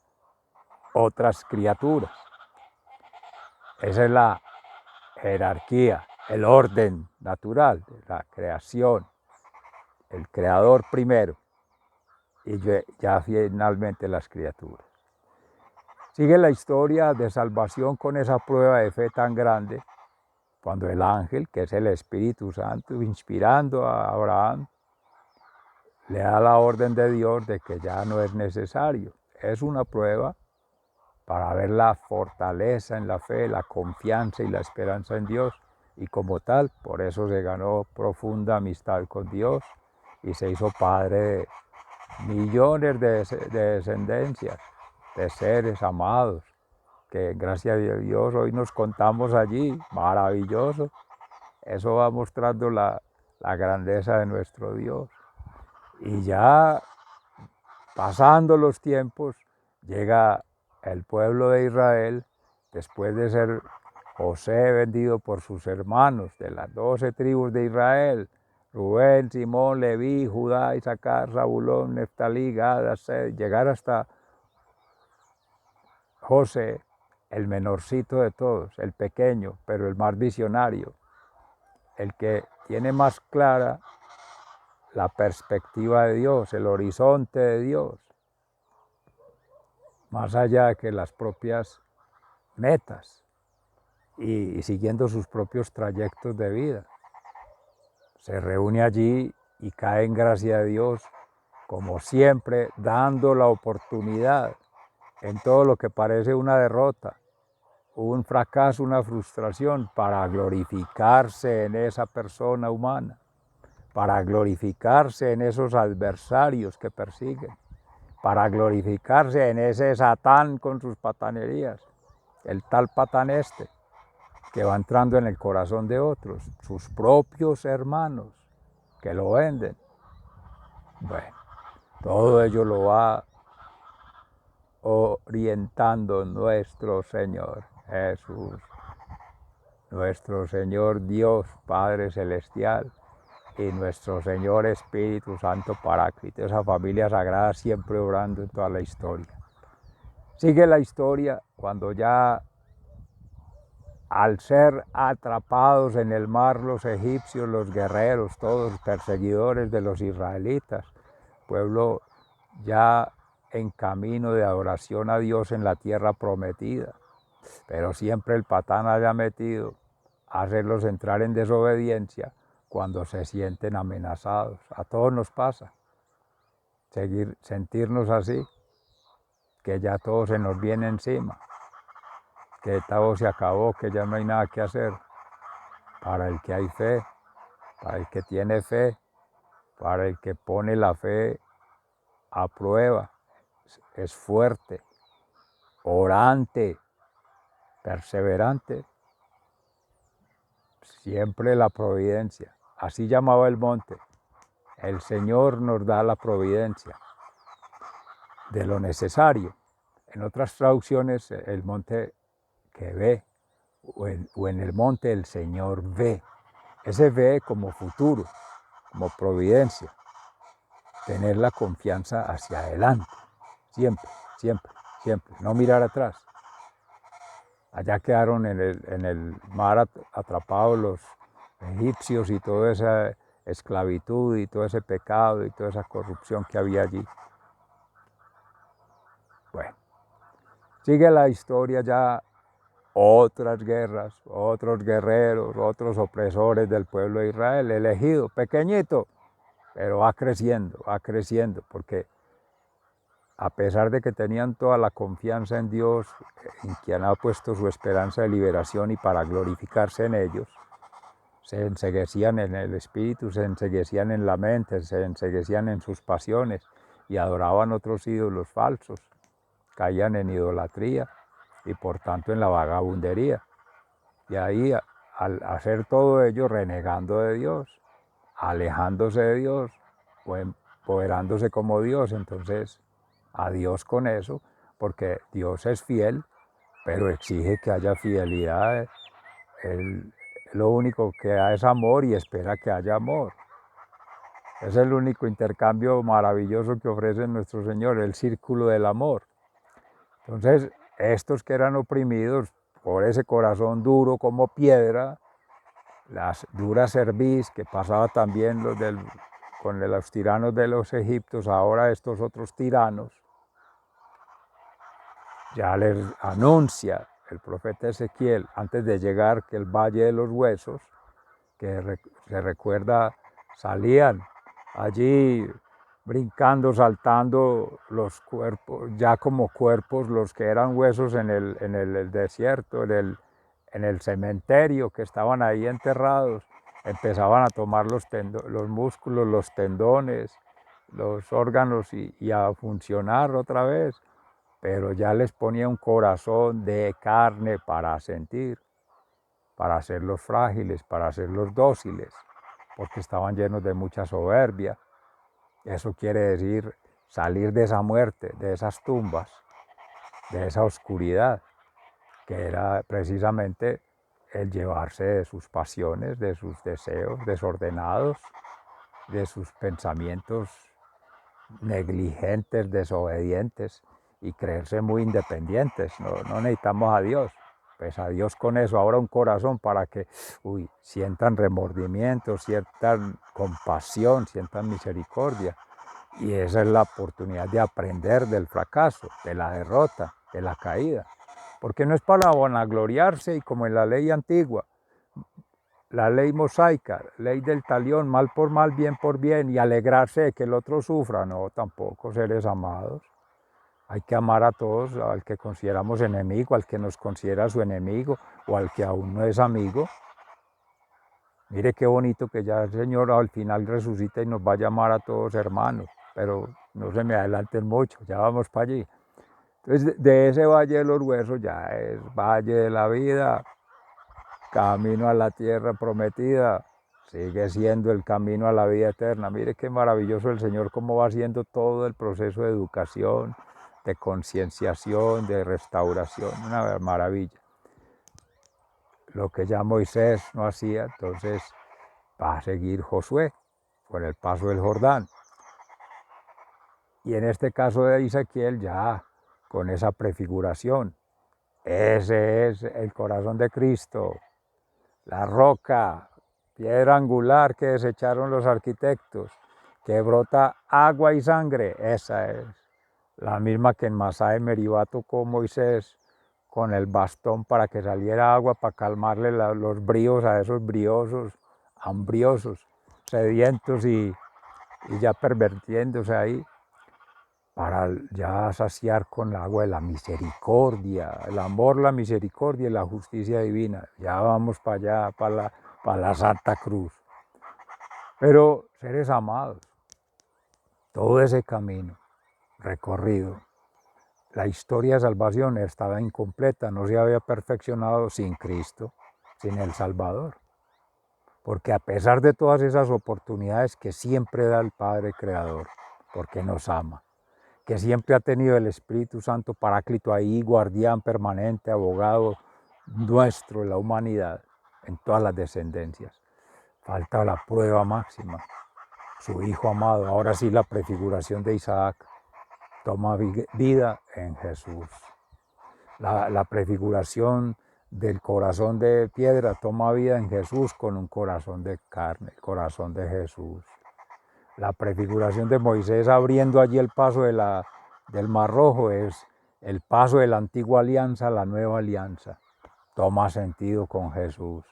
otras criaturas. Esa es la jerarquía, el orden natural de la creación, el creador primero y ya finalmente las criaturas. Sigue la historia de salvación con esa prueba de fe tan grande, cuando el ángel, que es el Espíritu Santo, inspirando a Abraham, le da la orden de Dios de que ya no es necesario. Es una prueba para ver la fortaleza en la fe, la confianza y la esperanza en Dios. Y como tal, por eso se ganó profunda amistad con Dios y se hizo padre de millones de descendencias, de seres amados, que gracias a Dios hoy nos contamos allí, maravilloso. Eso va mostrando la grandeza de nuestro Dios. Y ya pasando los tiempos, llega el pueblo de Israel, después de ser José vendido por sus hermanos de las 12 tribus de Israel, Rubén, Simón, Leví, Judá, Isaacar, Zabulón, Neftalí, Gad, Aser, llegar hasta José, el menorcito de todos, el pequeño, pero el más visionario, el que tiene más clara la perspectiva de Dios, el horizonte de Dios, más allá que las propias metas y siguiendo sus propios trayectos de vida. Se reúne allí y cae en gracia de Dios, como siempre, dando la oportunidad en todo lo que parece una derrota, un fracaso, una frustración, para glorificarse en esa persona humana, para glorificarse en esos adversarios que persiguen, para glorificarse en ese Satán con sus patanerías, el tal Patán este, que va entrando en el corazón de otros, sus propios hermanos, que lo venden. Bueno, todo ello lo va orientando nuestro Señor Jesús, nuestro Señor Dios Padre Celestial y nuestro Señor Espíritu Santo Paráclito, esa familia sagrada siempre obrando en toda la historia. Sigue la historia cuando ya, al ser atrapados en el mar los egipcios, los guerreros, todos perseguidores de los israelitas, pueblo ya en camino de adoración a Dios en la tierra prometida, pero siempre el Patán haya metido a hacerlos entrar en desobediencia cuando se sienten amenazados. A todos nos pasa sentirnos así, que ya todo se nos viene encima, que todo se acabó, que ya no hay nada que hacer. Para el que hay fe, para el que tiene fe, para el que pone la fe a prueba, es fuerte, orante, perseverante, siempre la providencia. Así llamaba el monte. El Señor nos da la providencia de lo necesario. En otras traducciones, el monte que ve, o en el monte el Señor ve. Ese ve como futuro, como providencia. Tener la confianza hacia adelante, siempre, siempre, siempre, no mirar atrás. Allá quedaron en el mar atrapados los egipcios y toda esa esclavitud y todo ese pecado y toda esa corrupción que había allí. Bueno, sigue la historia ya, otras guerras, otros guerreros, otros opresores del pueblo de Israel, elegido, pequeñito, pero va creciendo, porque a pesar de que tenían toda la confianza en Dios, en quien ha puesto su esperanza de liberación y para glorificarse en ellos, se enceguecían en el espíritu, se enceguecían en la mente, se enceguecían en sus pasiones y adoraban otros ídolos falsos, caían en idolatría y por tanto en la vagabundería. Y ahí, al hacer todo ello, renegando de Dios, alejándose de Dios o empoderándose como Dios, entonces a Dios con eso, porque Dios es fiel, pero exige que haya fidelidad. Él lo único que da es amor y espera que haya amor. Es el único intercambio maravilloso que ofrece nuestro Señor, el círculo del amor. Entonces, estos que eran oprimidos por ese corazón duro como piedra, las duras cerviz que pasaba también con los tiranos de los egipcios, ahora estos otros tiranos, ya les anuncia el profeta Ezequiel, antes de llegar, que el Valle de los Huesos, que se recuerda, salían allí brincando, saltando los cuerpos, ya como cuerpos, los que eran huesos en el desierto, en el cementerio, que estaban ahí enterrados, empezaban a tomar los músculos, los tendones, los órganos y a funcionar otra vez, pero ya les ponía un corazón de carne para sentir, para hacerlos frágiles, para hacerlos dóciles, porque estaban llenos de mucha soberbia. Eso quiere decir salir de esa muerte, de esas tumbas, de esa oscuridad, que era precisamente el llevarse de sus pasiones, de sus deseos desordenados, de sus pensamientos negligentes, desobedientes, y creerse muy independientes, no necesitamos a Dios. Pues a Dios con eso, ahora un corazón para que sientan remordimiento, sientan compasión, sientan misericordia. Y esa es la oportunidad de aprender del fracaso, de la derrota, de la caída. Porque no es para vanagloriarse y como en la ley antigua, la ley mosaica, ley del talión, mal por mal, bien por bien, y alegrarse de que el otro sufra. No, tampoco, seres amados. Hay que amar a todos, al que consideramos enemigo, al que nos considera su enemigo o al que aún no es amigo. Mire qué bonito que ya el Señor al final resucita y nos va a llamar a todos hermanos, pero no se me adelanten mucho, ya vamos para allí. Entonces, de ese valle de los huesos ya es valle de la vida, camino a la tierra prometida, sigue siendo el camino a la vida eterna. Mire qué maravilloso el Señor, cómo va haciendo todo el proceso de educación, de concienciación, de restauración, una maravilla. Lo que ya Moisés no hacía, entonces va a seguir Josué con el paso del Jordán. Y en este caso de Ezequiel ya con esa prefiguración. Ese es el corazón de Cristo, la roca, piedra angular que desecharon los arquitectos, que brota agua y sangre. Esa es la misma que en Masá de Meribá tocó Moisés con el bastón para que saliera agua, para calmarle los bríos a esos briosos, hambriosos, sedientos y ya pervertiéndose ahí, para ya saciar con el agua de la misericordia, el amor, la misericordia y la justicia divina. Ya vamos para allá, para la Santa Cruz. Pero, seres amados, todo ese camino recorrido, la historia de salvación estaba incompleta, no se había perfeccionado sin Cristo, sin el Salvador. Porque a pesar de todas esas oportunidades que siempre da el Padre Creador, porque nos ama, que siempre ha tenido el Espíritu Santo Paráclito ahí, guardián permanente, abogado nuestro, la humanidad, en todas las descendencias. Falta la prueba máxima, su Hijo amado, ahora sí la prefiguración de Isaac, toma vida en Jesús. La prefiguración del corazón de piedra toma vida en Jesús con un corazón de carne, el corazón de Jesús. La prefiguración de Moisés abriendo allí el paso del Mar Rojo es el paso de la antigua alianza a la nueva alianza. Toma sentido con Jesús.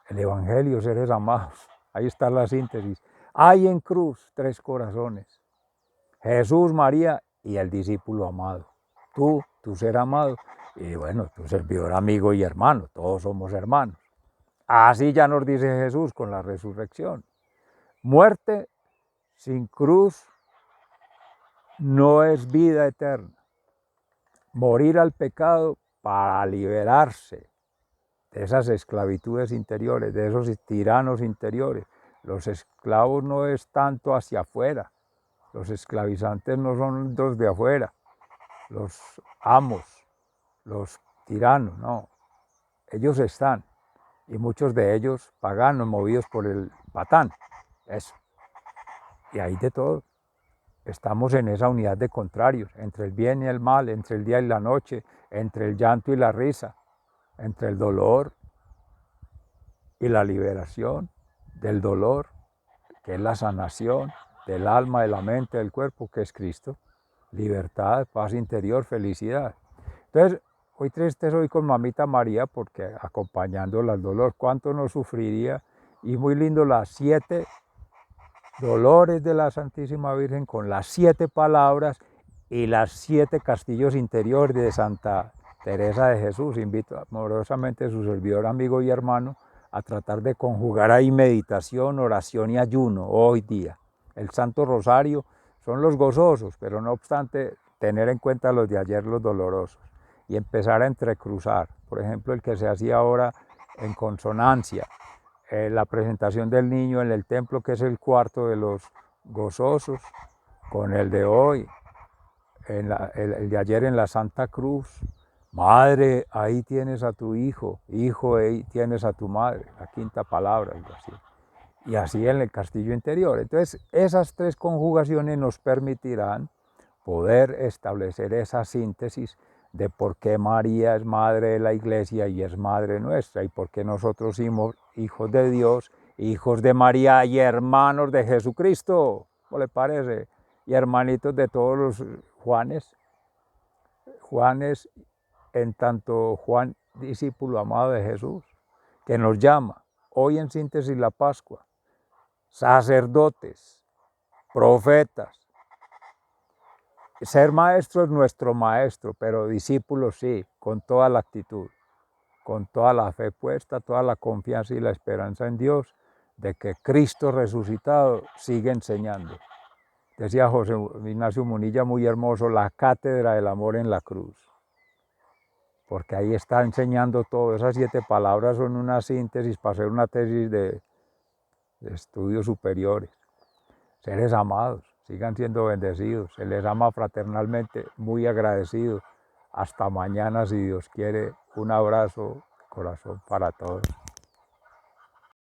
El Evangelio, seres amados, ahí está la síntesis. Hay en cruz 3 corazones. Jesús, María y el discípulo amado. Tú, tu ser amado, y bueno, tu servidor amigo y hermano, todos somos hermanos. Así ya nos dice Jesús con la resurrección. Muerte sin cruz no es vida eterna. Morir al pecado para liberarse de esas esclavitudes interiores, de esos tiranos interiores. Los esclavos no es tanto hacia afuera, los esclavizantes no son los de afuera, los amos, los tiranos, no. Ellos están, y muchos de ellos paganos, movidos por el patán, eso. Y hay de todo. Estamos en esa unidad de contrarios, entre el bien y el mal, entre el día y la noche, entre el llanto y la risa, entre el dolor y la liberación del dolor, que es la sanación del alma, de la mente, del cuerpo, que es Cristo. Libertad, paz interior, felicidad. Entonces, hoy triste soy con mamita María porque acompañándola al dolor, cuánto no sufriría. Y muy lindo las 7 dolores de la Santísima Virgen con las 7 palabras y las 7 castillos interiores de Santa Teresa de Jesús. Invito amorosamente a su servidor, amigo y hermano a tratar de conjugar ahí meditación, oración y ayuno hoy día. El Santo Rosario son los gozosos, pero no obstante tener en cuenta los de ayer, los dolorosos, y empezar a entrecruzar. Por ejemplo, el que se hacía ahora en consonancia, la presentación del niño en el templo, que es el cuarto de los gozosos, con el de hoy, el de ayer en la Santa Cruz. Madre, ahí tienes a tu hijo, hijo, ahí tienes a tu madre, la 5ª palabra, algo así. Y así en el castillo interior. Entonces, esas 3 conjugaciones nos permitirán poder establecer esa síntesis de por qué María es madre de la Iglesia y es madre nuestra, y por qué nosotros somos hijos de Dios, hijos de María y hermanos de Jesucristo. ¿Cómo le parece? Y hermanitos de todos los Juanes. Juanes, en tanto Juan, discípulo amado de Jesús, que nos llama, hoy en síntesis la Pascua, sacerdotes, profetas. Ser maestro es nuestro maestro, pero discípulos sí, con toda la actitud, con toda la fe puesta, toda la confianza y la esperanza en Dios, de que Cristo resucitado sigue enseñando. Decía José Ignacio Munilla muy hermoso, la cátedra del amor en la cruz, porque ahí está enseñando todo. Esas 7 palabras son una síntesis para hacer una tesis de estudios superiores. Seres amados, sigan siendo bendecidos, se les ama fraternalmente, muy agradecido. Hasta mañana, si Dios quiere. Un abrazo, corazón para todos.